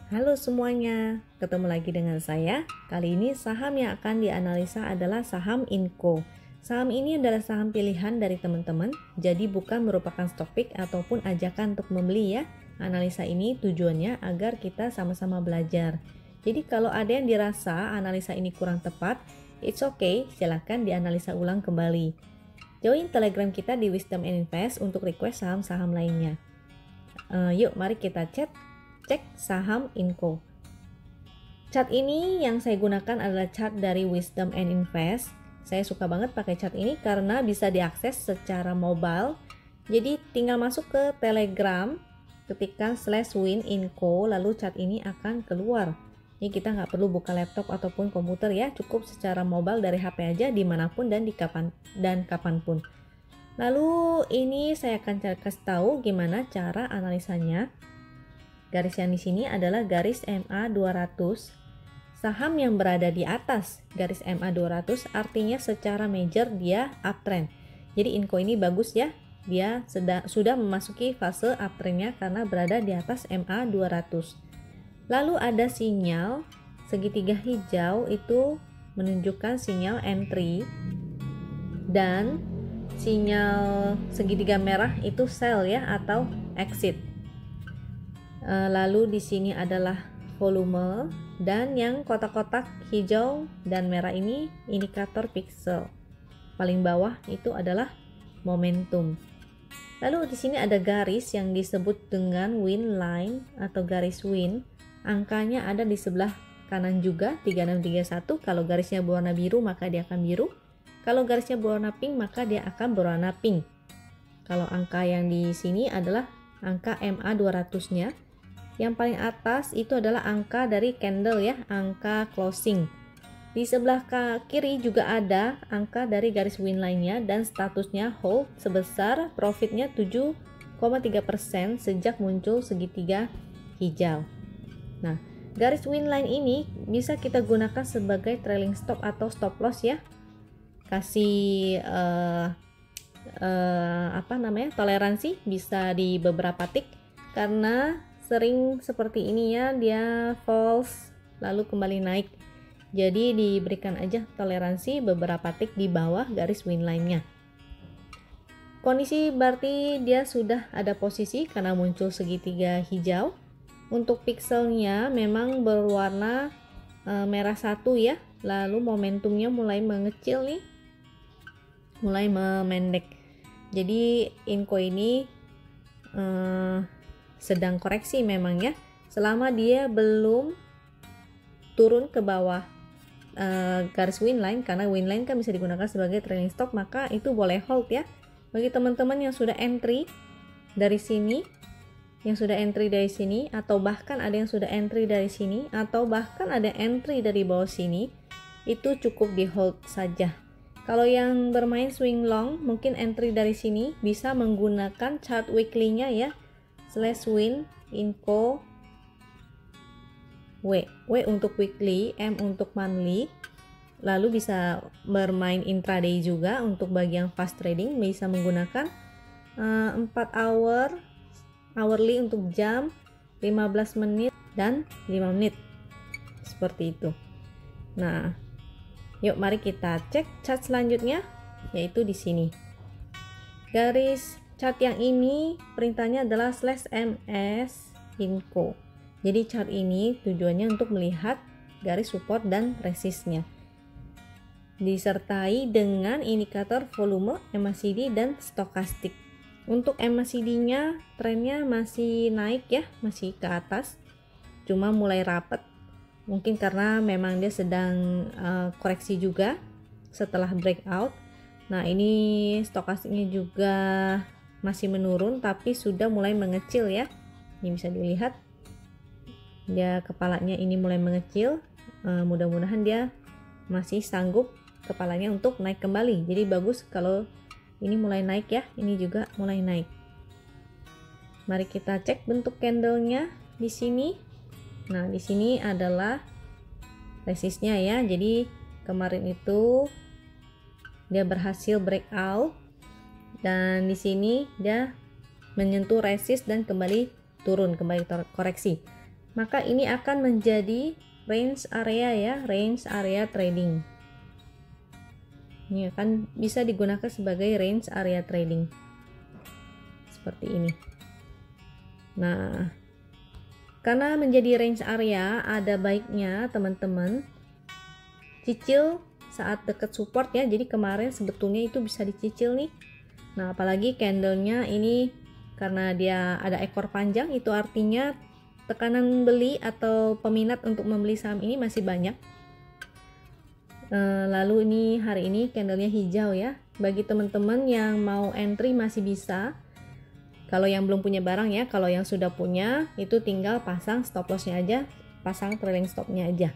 Halo semuanya, ketemu lagi dengan saya. Kali ini saham yang akan dianalisa adalah saham Inco. Saham ini adalah saham pilihan dari teman-teman, jadi bukan merupakan stock pick ataupun ajakan untuk membeli ya. Analisa ini tujuannya agar kita sama-sama belajar. Jadi kalau ada yang dirasa analisa ini kurang tepat, it's okay, silahkan dianalisa ulang kembali. Join Telegram kita di Wisdom and Invest untuk request saham-saham lainnya. Yuk mari kita cek saham Inco. Chart ini yang saya gunakan adalah chart dari Wisdom and Invest. Saya suka banget pakai chart ini karena bisa diakses secara mobile. Jadi tinggal masuk ke Telegram, ketikkan /win_inco, lalu chart ini akan keluar. Jadi kita nggak perlu buka laptop ataupun komputer ya, cukup secara mobile dari HP aja dimanapun dan kapanpun. Lalu ini saya akan kasih tahu gimana cara analisanya. Garis yang di sini adalah garis MA 200. Saham yang berada di atas garis MA 200 artinya secara major dia uptrend. Jadi Inco ini bagus ya. Dia sudah memasuki fase uptrendnya karena berada di atas MA 200. Lalu ada sinyal segitiga hijau itu menunjukkan sinyal entry dan sinyal segitiga merah itu sell ya atau exit. Lalu di sini adalah volume dan yang kotak-kotak hijau dan merah ini indikator pixel. Paling bawah itu adalah momentum. Lalu di sini ada garis yang disebut dengan win line atau garis win. Angkanya ada di sebelah kanan juga 3631. Kalau garisnya berwarna biru maka dia akan biru. Kalau garisnya berwarna pink maka dia akan berwarna pink. Kalau angka yang di sini adalah angka MA 200-nya. Yang paling atas itu adalah angka dari candle ya, angka closing. Di sebelah kiri juga ada angka dari garis win line-nya dan statusnya hold sebesar profitnya 7,3% sejak muncul segitiga hijau. Nah, garis win line ini bisa kita gunakan sebagai trailing stop atau stop loss ya. Kasih toleransi bisa di beberapa tick karena sering seperti ini ya, dia false lalu kembali naik. Jadi diberikan aja toleransi beberapa tick di bawah garis win line-nya. Kondisi berarti dia sudah ada posisi karena muncul segitiga hijau. Untuk pixelnya memang berwarna merah satu ya. Lalu momentumnya mulai mengecil nih. Mulai memendek. Jadi Inco ini sedang koreksi memang ya, selama dia belum turun ke bawah garis win line, karena win line kan bisa digunakan sebagai trailing stop, maka itu boleh hold ya. Bagi teman-teman yang sudah entry dari sini, atau bahkan ada yang sudah entry dari sini, atau bahkan ada entry dari bawah sini, itu cukup di hold saja. Kalau yang bermain swing long, mungkin entry dari sini bisa menggunakan chart weekly-nya ya, /win Inco W untuk weekly, M untuk monthly. Lalu bisa bermain intraday juga. Untuk bagian fast trading bisa menggunakan 4 hourly untuk jam, 15 menit dan 5 menit seperti itu. Nah, yuk mari kita cek chart selanjutnya, yaitu di sini. Garis chart yang ini perintahnya adalah /MS Inco. Jadi chart ini tujuannya untuk melihat garis support dan resistnya. Disertai dengan indikator volume, MACD dan stokastik. Untuk MACD-nya trennya masih naik ya, masih ke atas. Cuma mulai rapat. Mungkin karena memang dia sedang koreksi juga setelah breakout. Nah, ini stokastiknya juga masih menurun tapi sudah mulai mengecil ya. Ini bisa dilihat dia kepalanya ini mulai mengecil. Mudah-mudahan dia masih sanggup kepalanya untuk naik kembali. Jadi bagus kalau ini mulai naik ya. Ini juga mulai naik. Mari kita cek bentuk candlenya di sini. Nah, di sini adalah resistnya ya. Jadi kemarin itu dia berhasil breakout. Dan di sini dia menyentuh resist dan kembali turun, kembali koreksi. maka ini akan menjadi range area ya, range area trading. Ini akan bisa digunakan sebagai range area trading seperti ini. Nah, karena menjadi range area, ada baiknya teman-teman cicil saat dekat support ya. Jadi kemarin sebetulnya itu bisa dicicil nih. Nah, apalagi candlenya ini karena dia ada ekor panjang, itu artinya tekanan beli atau peminat untuk membeli saham ini masih banyak. Lalu ini hari ini candlenya hijau ya. Bagi teman-teman yang mau entry masih bisa. Kalau yang belum punya barang ya, kalau yang sudah punya itu tinggal pasang stop lossnya aja, pasang trailing stopnya aja.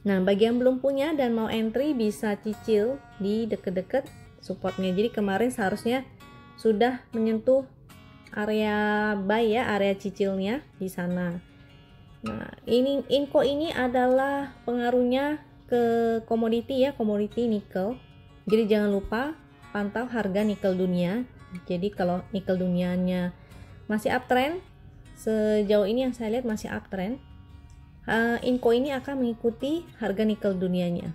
Nah, bagi yang belum punya dan mau entry bisa cicil di deket-deket supportnya. Jadi kemarin seharusnya sudah menyentuh area buy ya, area cicilnya di sana. Nah, ini Inco ini adalah pengaruhnya ke komoditi ya, komoditi nikel. Jadi jangan lupa pantau harga nikel dunia. Jadi kalau nikel dunianya masih uptrend, sejauh ini yang saya lihat masih uptrend, Inco ini akan mengikuti harga nikel dunianya.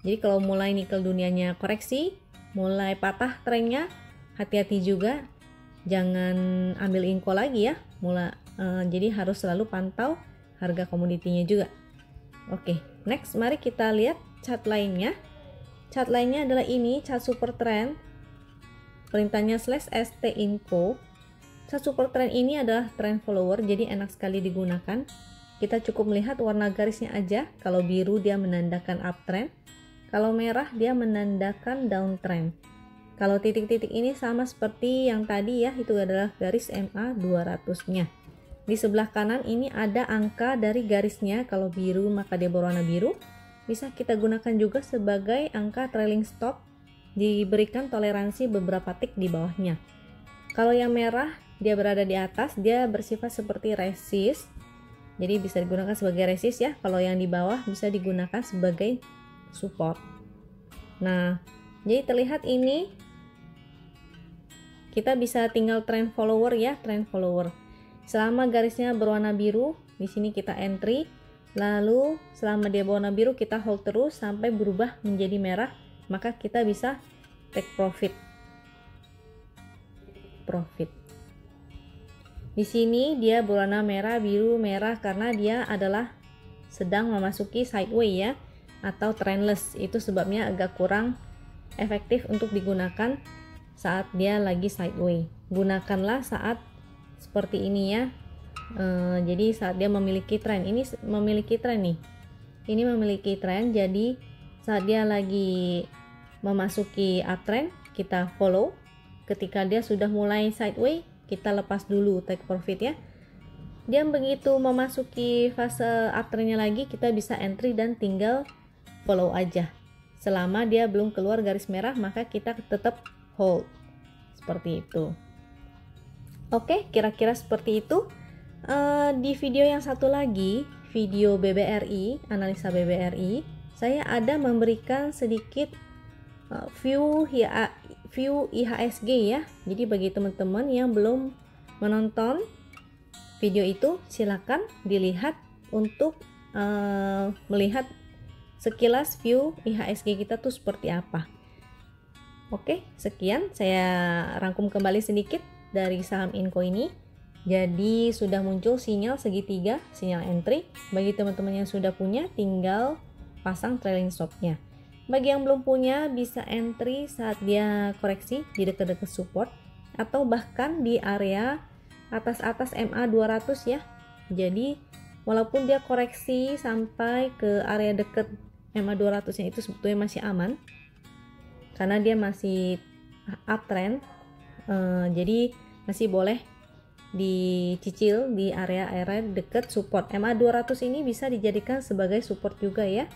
Jadi kalau mulai nikel dunianya koreksi, mulai patah trennya, hati-hati juga, jangan ambil Inco lagi ya. Jadi harus selalu pantau harga komoditinya juga. Oke, next mari kita lihat chart lainnya. Chart lainnya adalah ini, chart super trend. Perintahnya /ST Inco. Chart super trend ini adalah trend follower, jadi enak sekali digunakan. Kita cukup melihat warna garisnya aja. Kalau biru dia menandakan uptrend, kalau merah dia menandakan downtrend. Kalau titik-titik ini sama seperti yang tadi ya, itu adalah garis MA 200-nya. Di sebelah kanan ini ada angka dari garisnya. Kalau biru maka dia berwarna biru. Bisa kita gunakan juga sebagai angka trailing stop. Diberikan toleransi beberapa tick di bawahnya. Kalau yang merah dia berada di atas, dia bersifat seperti resist. Jadi bisa digunakan sebagai resist ya. Kalau yang di bawah bisa digunakan sebagai support. Nah, jadi terlihat ini kita bisa tinggal trend follower ya, trend follower. Selama garisnya berwarna biru, di sini kita entry. Lalu selama dia berwarna biru kita hold terus sampai berubah menjadi merah, maka kita bisa take profit. Di sini dia berwarna merah, biru, merah karena dia adalah sedang memasuki sideways ya, atau trendless. Itu sebabnya agak kurang efektif untuk digunakan saat dia lagi sideways. Gunakanlah saat seperti ini ya. Jadi saat dia memiliki tren, ini memiliki tren nih. Ini memiliki tren, jadi saat dia lagi memasuki uptrend kita follow. Ketika dia sudah mulai sideways, kita lepas dulu take profit ya. Dia begitu memasuki fase uptrendnya lagi, kita bisa entry dan tinggal follow aja. Selama dia belum keluar garis merah, maka kita tetap hold. Seperti itu. Oke, kira-kira seperti itu. Di video yang satu lagi, video BBRI, analisa BBRI, saya ada memberikan sedikit view IHSG ya. Jadi bagi teman-teman yang belum menonton video itu, silakan dilihat untuk melihat sekilas view IHSG kita tuh seperti apa. Oke, sekian saya rangkum kembali sedikit dari saham Inco ini. Jadi sudah muncul sinyal segitiga, sinyal entry. Bagi teman-teman yang sudah punya, tinggal pasang trailing stopnya. Bagi yang belum punya, bisa entry saat dia koreksi di dekat-dekat support, atau bahkan di area atas-atas MA 200 ya. Jadi walaupun dia koreksi sampai ke area dekat MA 200 nya itu sebetulnya masih aman, karena dia masih uptrend. Jadi masih boleh dicicil di area-area dekat support. MA 200 ini bisa dijadikan sebagai support juga ya.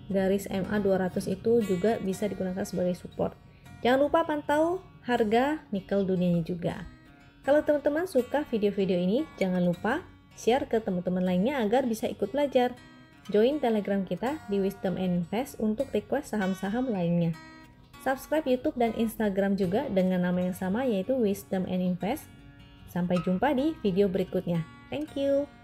Garis MA 200 itu juga bisa digunakan sebagai support. Jangan lupa pantau harga nikel dunianya juga. Kalau teman-teman suka video-video ini, jangan lupa share ke teman-teman lainnya agar bisa ikut belajar. Join Telegram kita di Wisdom and Invest untuk request saham-saham lainnya. Subscribe YouTube dan Instagram juga dengan nama yang sama, yaitu Wisdom and Invest. Sampai jumpa di video berikutnya. Thank you.